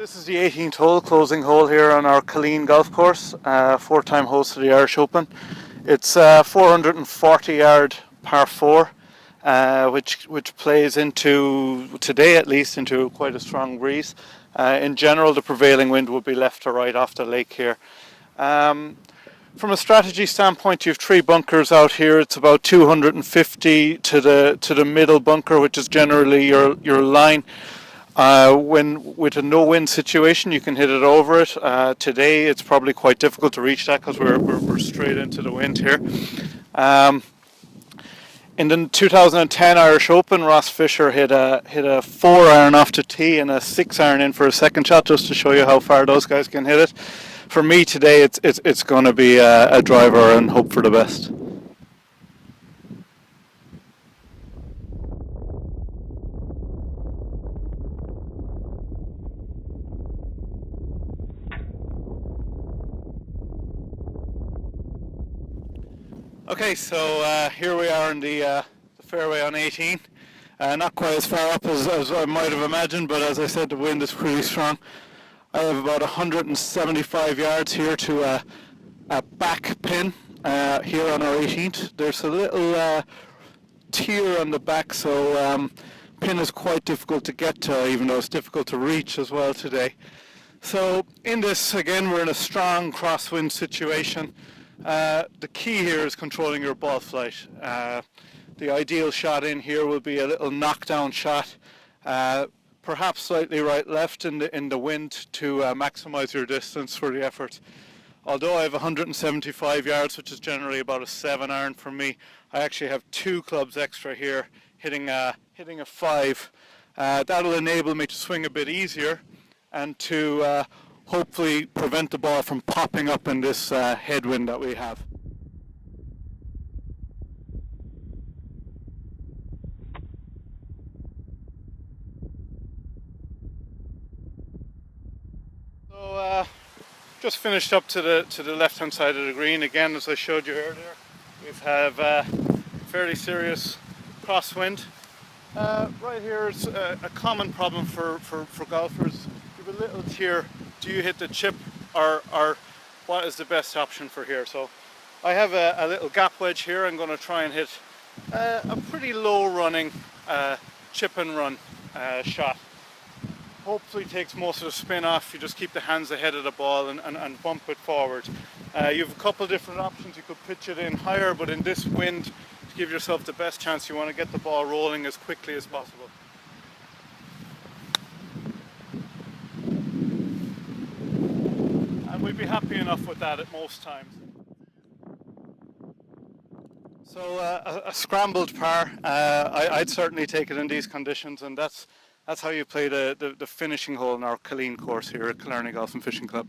This is the 18th hole, closing hole here on our Killeen golf course, four-time host of the Irish Open. It's 440 yard par 4, which plays into, today at least, into quite a strong breeze. In general, the prevailing wind would be left to right off the lake here. From a strategy standpoint, you have 3 bunkers out here. It's about 250 to the middle bunker, which is generally your line. When with a no-wind situation, you can hit it over it. Today, it's probably quite difficult to reach that because we're straight into the wind here. In the 2010 Irish Open, Ross Fisher hit a 4-iron off the tee and a 6-iron in for a second shot, just to show you how far those guys can hit it. For me today, it's going to be a driver and hope for the best. Okay, so here we are in the fairway on 18. Not quite as far up as I might have imagined, but as I said, the wind is pretty strong. I have about 175 yards here to a back pin here on our 18th. There's a little tier on the back, so pin is quite difficult to get to, even though it's difficult to reach as well today. So in this, again, we're in a strong crosswind situation. The key here is controlling your ball flight. The ideal shot in here will be a little knockdown shot, perhaps slightly right-left in the wind to maximize your distance for the effort. Although I have 175 yards, which is generally about a 7-iron for me, I actually have 2 clubs extra here, hitting a 5. That'll enable me to swing a bit easier and to hopefully prevent the ball from popping up in this headwind that we have. So just finished up to the left-hand side of the green. Again, as I showed you earlier, we have fairly serious crosswind. Right here is a common problem for golfers. You have a little tier. Do you hit the chip or what is the best option for here? So I have a little gap wedge here. I'm going to try and hit a pretty low running chip and run shot. Hopefully takes most of the spin off. You just keep the hands ahead of the ball and bump it forward. You have a couple of different options. You could pitch it in higher, but in this wind, to give yourself the best chance, you want to get the ball rolling as quickly as possible. We'd be happy enough with that at most times. So a scrambled par, I'd certainly take it in these conditions, and that's how you play the finishing hole in our Killeen course here at Killarney Golf and Fishing Club.